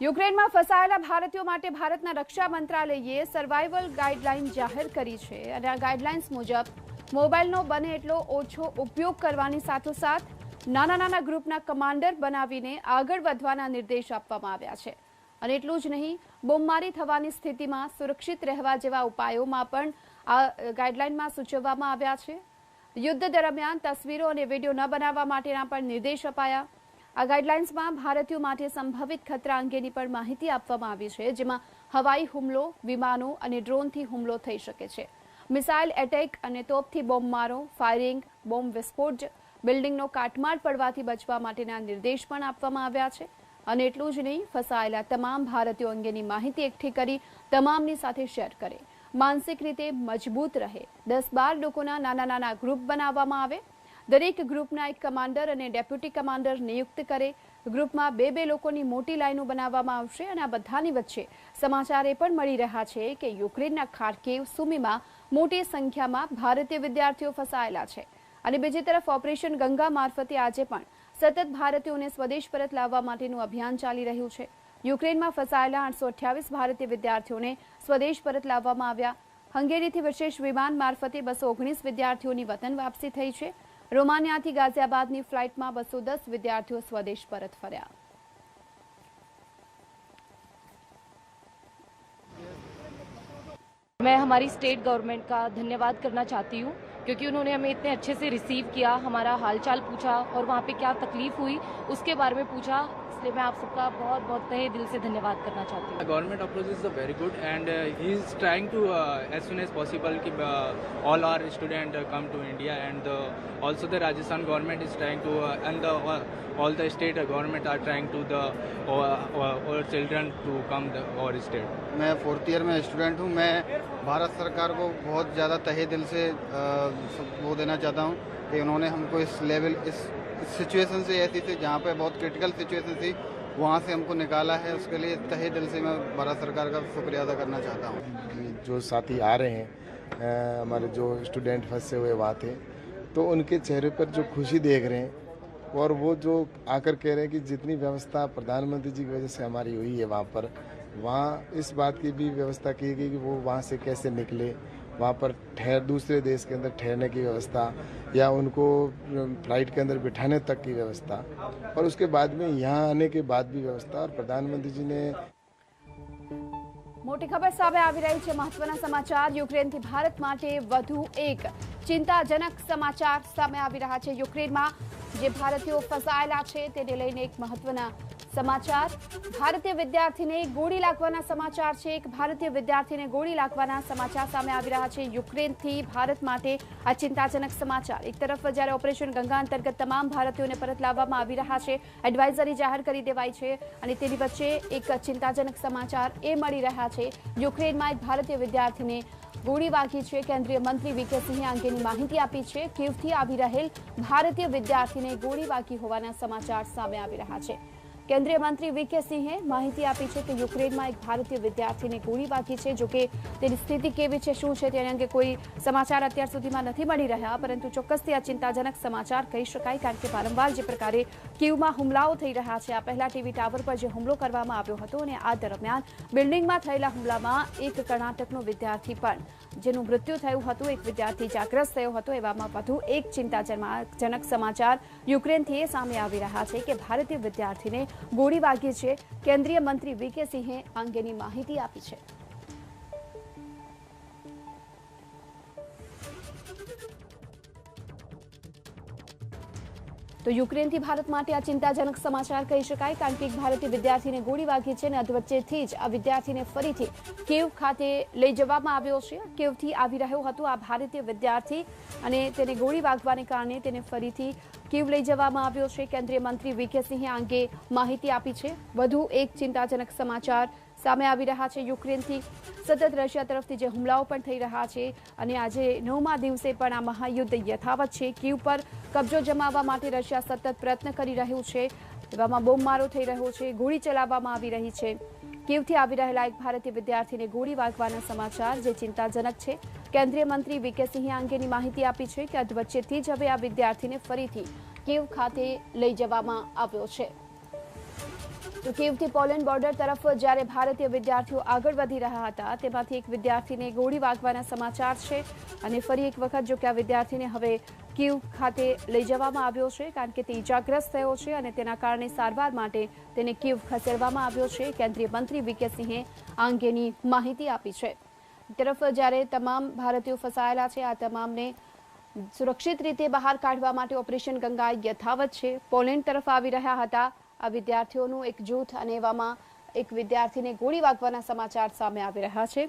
યુક્રેનમાં ફસાયેલા ભારતીયો માટે ભારતના રક્ષા મંત્રાલયે સર્વાઇવલ ગાઈડલાઇન જાહેર કરી છે અને આ ગાઈડલાઇન્સ મુજબ મોબાઈલનો બને એટલો ઓછો ઉપયોગ કરવાની સાથોસાથ નાના ગ્રુપના કમાન્ડર બનાવીને આગળ વધવાના નિર્દેશ આપવામાં આવ્યા છે અને એટલું જ નહીં, બોમ્બમારી થવાની સ્થિતિમાં સુરક્ષિત રહેવા જેવા ઉપાયોમાં પણ આ ગાઈડલાઇનમાં સૂચવવામાં આવ્યા છે। યુદ્ધ દરમિયાન તસવીરો અને વિડીયો ન બનાવવા માટેના પણ નિર્દેશ અપાયા। આ ગાઈડલાઇન્સમાં ભારતીયો માટે સંભવિત ખતરા અંગેની પણ માહિતી આપવામાં આવી છે, જેમાં હવાઈ હુમલો, વિમાનો અને ડ્રોનથી હુમલો થઈ શકે છે, મિસાઇલ એટેક અને તોપથી બોમ્બમારો, ફાયરિંગ, બોમ્બ વિસ્ફોટ, બિલ્ડિંગનો કાટમાળ પડવાથી બચવા માટેના નિર્દેશ પણ આપવામાં આવ્યા છે અને એટલું જ નહીં, ફસાયેલા તમામ ભારતીયો અંગેની માહિતી એકઠી કરી તમામની સાથે શેર કરે, માનસિક રીતે મજબૂત રહે, 10-12 લોકોના નાના ગ્રુપ બનાવવામાં આવે, દરેક ગ્રુપના એક કમાન્ડર અને ડેપ્યુટી કમાન્ડર નિયુક્ત કરે, ગ્રુપમાં 2-2 લોકોની મોટી લાઈનો બનાવવામાં આવશે અને આ બધાની વચ્ચે સમાચાર એ પણ મળી રહ્યા છે કે યુક્રેનના ખાર્કિવ, સુમીમાં મોટી સંખ્યામાં ભારતીય વિદ્યાર્થીઓ ફસાયેલા છે અને બીજી તરફ ઓપરેશન ગંગા મારફતે આજે પણ સતત ભારતીયોને સ્વદેશ પરત લાવવા માટેનું અભિયાન ચાલી રહ્યું છે। યુક્રેનમાં ફસાયેલા 828 ભારતીય વિદ્યાર્થીઓને સ્વદેશ પરત લાવવામાં આવ્યા। હંગેરીથી વિશેષ વિમાન મારફતે 219 વિદ્યાર્થીઓની વતન વાપસી થઈ છે। रोमानिया गाजियाबाद की फ्लाइट में 210 विद्यार्थियों स्वदेश परत फर्या। मैं हमारी स्टेट गवर्नमेंट का धन्यवाद करना चाहती हूँ क्योंकि उन्होंने हमें इतने अच्छे से रिसीव किया, हमारा हालचाल पूछा और वहाँ पे क्या तकलीफ हुई उसके बारे में पूछा, इसलिए मैं आप सबका बहुत बहुत तहे दिल से धन्यवाद करना चाहती हूँ। Government approach is very good and he is trying to as soon as possible keep all our students come to India and also the Rajasthan government is trying to and all the state government are trying to the our children to come the our state। मैं 4th year में student हूँ। मैं भारत सरकार को बहुत ज़्यादा तहे दिल से वो देना चाहता हूँ कि उन्होंने हमको इस लेवल इस सिचुएशन से ऐसी थी जहाँ पे बहुत क्रिटिकल सिचुएशन थी, वहाँ से हमको निकाला है, उसके लिए तहे दिल से मैं भारत सरकार का शुक्रिया अदा करना चाहता हूँ। जो साथी आ रहे हैं हमारे जो स्टूडेंट फंसे हुए वहाँ थे, तो उनके चेहरे पर जो खुशी देख रहे हैं और वो जो आकर कह रहे हैं कि जितनी व्यवस्था प्रधानमंत्री जी की वजह से हमारी हुई है वहाँ इस बात की भी व्यवस्था की गई कि वो वहाँ से कैसे निकले, वहाँ पर दूसरे देश के अंदर ठहरने की व्यवस्था या उनको फ्लाइट के अंदर बिठाने तक की व्यवस्था और उसके बाद में यहाँ आने के बाद भी व्यवस्था। और प्रधानमंत्री जी ने मोटी खबर सामे आवी रही है। महत्वना समाचार, यूक्रेन थी भारत माटे वधु एक चिंताजनक समाचार सामे आवी रह्या छे। यूक्रेन में जे भारतीयो फसायेला छे तेने लईने एक महत्वना समाचार, भारतीय विद्यार्थी ने गोली लागवाना समाचार छे। एक भारतीय विद्यार्थी ने गोली लागवाना समाचार सामे आवी रह्या छे। यूक्रेन थी भारत माटे आ चिंताजनक समाचार। एक तरफ ज्यारे ऑपरेशन गंगा अंतर्गत तमाम भारतीयों परत लाववामां आवी रह्या छे, एडवाइजरी जाहेर करी देवाई छे अने तेनी वच्चे एक चिंताजनक समाचार ए मळी रह्या छे। यूक्रेन में एक भारतीय विद्यार्थी ने गोली वागी है। केंद्रीय मंत्री वीके सिंहे अंगेनी माहिती आपी है। कीवथी आवी रहेल भारतीय विद्यार्थी ने गोली वागी होवाना समाचार सामे आवी रह्या छे। केंद्रीय मंत्री वीके सिंहे माहिती आपी है कि यूक्रेन में एक भारतीय विद्यार्थी ने गोली वागी है। जो कि तेनी स्थिति केवी छे, शुं छे तेना अंगे कोई समाचार अत्यार सुधीमां नथी मळी रह्या, परंतु चोक्कसथी आ चिंताजनक समाचार कही शकाय, कारण के वारंवार जे प्रकारे कीवमां हुमलाओ थई रह्या छे। आ पहेला टीवी टावर पर जे हुमलो करवामां आव्यो हतो अने आ दरमियान बिल्डिंगमां थयेला हुमलामां एक कर्ણાટકનો विद्यार्थी पण જેનું મૃત્યુ થયું હતું, એક વિદ્યાર્થી જાગ્રસ્ત થયો હતો। એવામાં વધુ એક ચિંતાજનક સમાચાર યુક્રેનથી એ સામે આવી રહ્યા છે કે ભારતીય વિદ્યાર્થીને ગોળી વાગી છે। કેન્દ્રીય મંત્રી વીકે સિંહે અંગેની માહિતી આપી છે। तो यूक्रेन थी भारत माटे आ चिंताजनक समाचार कही शकाय, कारण के एक भारतीय विद्यार्थी ने गोली वागी है। अधवच्चेथी ज आ विद्यार्थी ने फरीथी कीव खाते लई जवामां आव्यो छे। कीवथी आवी रह्यो हतो आ भारतीय विद्यार्थी अने तेने गोली वागवाने कारणे तेने फरीथी कीव लई जवामां आव्यो छे। केंद्रीय मंत्री वीके सिंहे आ अंगे माहिती आपी छे। वधु एक चिंताजनक समाचार सामे आवी रह्या छे। यूक्रेनथी सतत रशिया तरफथी जे हुमलाओ पण थई रह्या छे अने आजे 9मा दिवसे पण आ महायुद्ध यथावत छे। कीव पर कब्जो जमाववा माटे रशिया सतत प्रयत्न करी रह्युं छे। एवामां बोम्बमारो थई रह्यो छे, गोળી चलाववामां आवी रही छे। कीवथी आवी रहेला एक भारतीय विद्यार्थी ने गोળી वागवाना समाचार जे चिंताजनक छे। केंद्रीय मंत्री वीके सिंहे आ अंगेनी माहिती आपी छे कि अधवच्चेथी ज हवे आ विद्यार्थीने फरीथी कीव खाते लई जवामां આવ્યો છે। તો કીવથી પોલેન્ડ બોર્ડર તરફ જ્યારે ભારતીય વિદ્યાર્થીઓ આગળ વધી રહ્યા હતા તેમાંથી એક વિદ્યાર્થીને ગોળી વાગવાના સમાચાર છે અને ફરી એક વખત જો કે આ વિદ્યાર્થીને હવે કીવ ખાતે લઈ જવામાં આવ્યો છે કારણ કે તે ઇજાગ્રસ્ત થયો છે અને તેના કારણે સારવાર માટે તેને કીવ ખસેડવામાં આવ્યો છે. કેન્દ્રીય મંત્રી વી.કે. સિંહે આ અંગેની માહિતી આપી છે. તરફ જ્યારે તમામ ભારતીયો ફસાયેલા છે આ તમામને સુરક્ષિત રીતે બહાર કાઢવા માટે ઓપરેશન ગંગા યથાવત છે. પોલેન્ડ તરફ આવી રહ્યા હતા આ વિદ્યાર્થીઓનું એક જૂથ અને એવામાં એક વિદ્યાર્થીને ગોળી વાગવાના સમાચાર સામે આવી રહ્યા છે.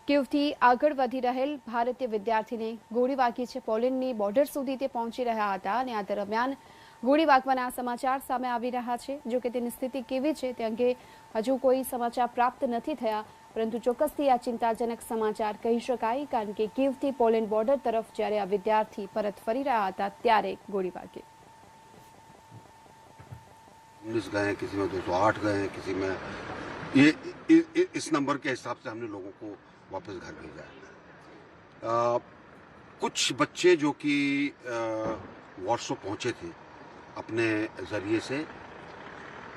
કીવથી આગળ વધી રહેલ ભારતીય વિદ્યાર્થીને ગોળી વાગી છે. પોલેન્ડની બોર્ડર સુધી તે પહોંચી રહ્યા હતા અને આ દરમિયાન ગોળી વાગવાના સમાચાર સામે આવી રહ્યા છે. જો કે તેની સ્થિતિ કેવી છે તે અંગે હજુ કોઈ સમાચાર પ્રાપ્ત નથી થયા, પરંતુ ચોક્કસથી આ ચિંતાજનક સમાચાર કહી શકાય કારણ કે કીવથી પોલેન્ડ બોર્ડર તરફ જ્યારે આ વિદ્યાર્થી પરત ફરી રહ્યા હતા ત્યારે ગોળી વાગી. 19 गए हैं, किसी में 208 गए हैं, किसी में ये इस नंबर के हिसाब से हमने लोगों को वापस घर भेजा है. कुछ बच्चे जो कि वॉर्सो पहुंचे थे अपने ज़रिए से,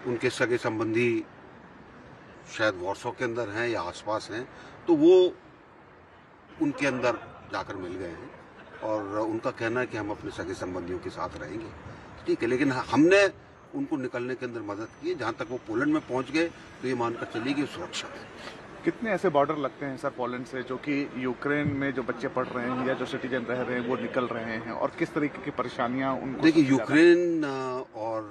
उनके सगे संबंधी शायद वॉर्सो के अंदर हैं या आसपास हैं, तो वो उनके अंदर जाकर मिल गए हैं और उनका कहना है कि हम अपने सगे संबंधियों के साथ रहेंगे. ठीक है, लेकिन हमने उनको निकलने के अंदर मदद की. जहाँ तक वो पोलैंड में पहुँच गए तो ये मानकर चली कि सुरक्षित है. कितने ऐसे बॉर्डर लगते हैं सर पोलैंड से जो कि यूक्रेन में जो बच्चे पढ़ रहे हैं या जो सिटीजन रह रहे हैं वो निकल रहे हैं, और किस तरीके की परेशानियां उनको? देखिए, यूक्रेन और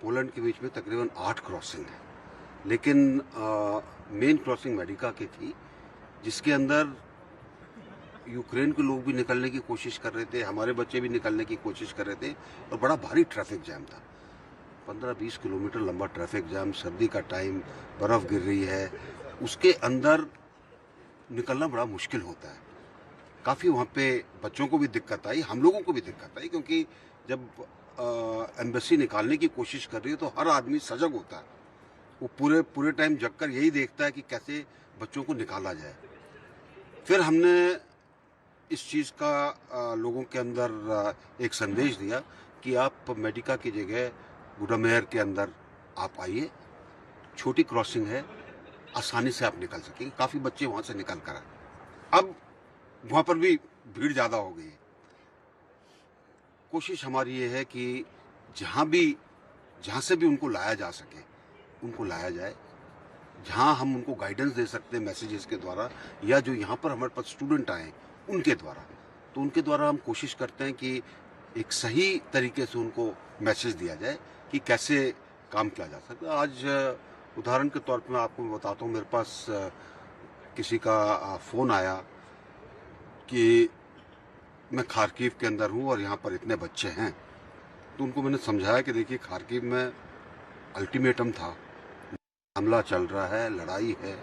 पोलैंड के बीच में तकरीबन 8 क्रॉसिंग है, लेकिन मेन क्रॉसिंग मेडिका की थी जिसके अंदर यूक्रेन के लोग भी निकलने की कोशिश कर रहे थे, हमारे बच्चे भी निकलने की कोशिश कर रहे थे और बड़ा भारी ट्रैफिक जैम था. 15-20 किलोमीटर लंबा ट्रैफिक जैम, सर्दी का टाइम, बर्फ गिर रही है, उसके अंदर निकलना बड़ा मुश्किल होता है. काफ़ी वहाँ पे बच्चों को भी दिक्कत आई, हम लोगों को भी दिक्कत आई, क्योंकि जब एम्बेसी निकालने की कोशिश कर रही है तो हर आदमी सजग होता है. वो पूरे टाइम जगकर यही देखता है कि कैसे बच्चों को निकाला जाए. फिर हमने इस चीज़ का लोगों के अंदर एक संदेश दिया कि आप मेडिका की जगह गुडामेयर के अंदर आप आइए, छोटी क्रॉसिंग है, आसानी से आप निकल सकेंगे. काफ़ी बच्चे वहाँ से निकल कर आए. अब वहाँ पर भी भीड़ ज़्यादा हो गई है. कोशिश हमारी ये है कि जहाँ से भी उनको लाया जा सके उनको लाया जाए. जहाँ हम उनको गाइडेंस दे सकते हैं मैसेजेस के द्वारा, या जो यहाँ पर हमारे पास स्टूडेंट आए उनके द्वारा, तो उनके द्वारा हम कोशिश करते हैं कि एक सही तरीके से उनको मैसेज दिया जाए कि कैसे काम किया जा सकता है. आज उदाहरण के तौर पर मैं आपको बताता हूँ, मेरे पास किसी का फ़ोन आया कि मैं खारकीव के अंदर हूँ और यहाँ पर इतने बच्चे हैं. तो उनको मैंने समझाया कि देखिए, खारकीव में अल्टीमेटम था, हमला चल रहा है, लड़ाई है,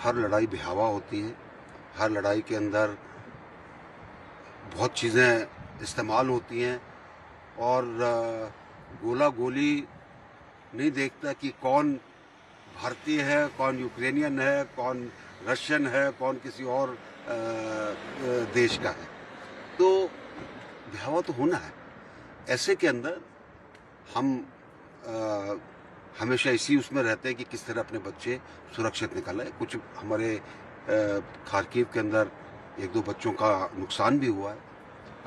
हर लड़ाई बेहवा होती है, हर लड़ाई के अंदर बहुत चीज़ें इस्तेमाल होती हैं और गोला गोली नहीं देखता कि कौन भारतीय है, कौन यूक्रेनियन है, कौन रशियन है, कौन किसी और देश का है. तो बेहवा तो होना है. ऐसे के अंदर हम हमेशा इसी उसमें रहते हैं कि किस तरह अपने बच्चे सुरक्षित निकालें. कुछ हमारे खारकीव के अंदर 1-2 बच्चों का नुकसान भी हुआ है.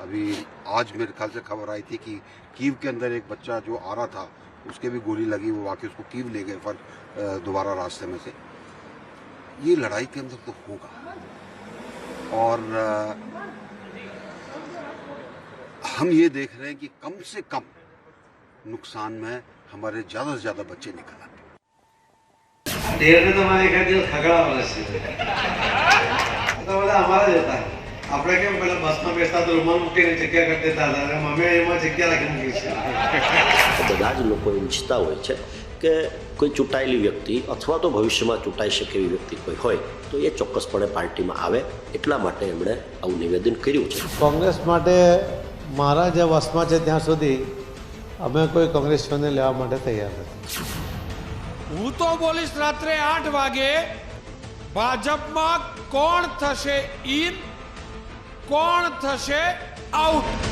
अभी आज मेरे ख्याल से खबर आई थी कि कीव के अंदर एक बच्चा जो आ रहा था उसके भी गोली लगी, वो आके उसको कीव ले गए पर दोबारा रास्ते में से. ये लड़ाई के अंदर तो होगा और हम ये देख रहे हैं कि कम से कम नुकसान में हमारे ज़्यादा से ज़्यादा बच्चे निकल आए. ढेर तो हमारे एक दिवस खगड़ा वाला से तो बोला हमारा देता है. આપણે કેમ પેલા બસમાં બેસતા તો રૂમાલ મૂકીને જગ્યા કરી દેતા હતા, અમે એમાં જગ્યા રાખી મૂકી છે. બધા જ લોકો ઈચ્છતા હોય છે કે કોઈ ચૂંટાયેલી વ્યક્તિ અથવા તો ભવિષ્યમાં ચૂંટાઈ શકે એવી વ્યક્તિ કોઈ હોય તો એ ચોક્કસપણે પાર્ટીમાં આવે, એટલા માટે એમણે આવું નિવેદન કર્યું છે. કોંગ્રેસ માટે મારા જે વસમાં છે ત્યાં સુધી અમે કોઈ કોંગ્રેસને લેવા માટે તૈયાર નથી. હું તો બોલીશ રાત્રે 8 વાગે ભાજપમાં કોણ થશે ઇન, કોણ થશે આઉટ.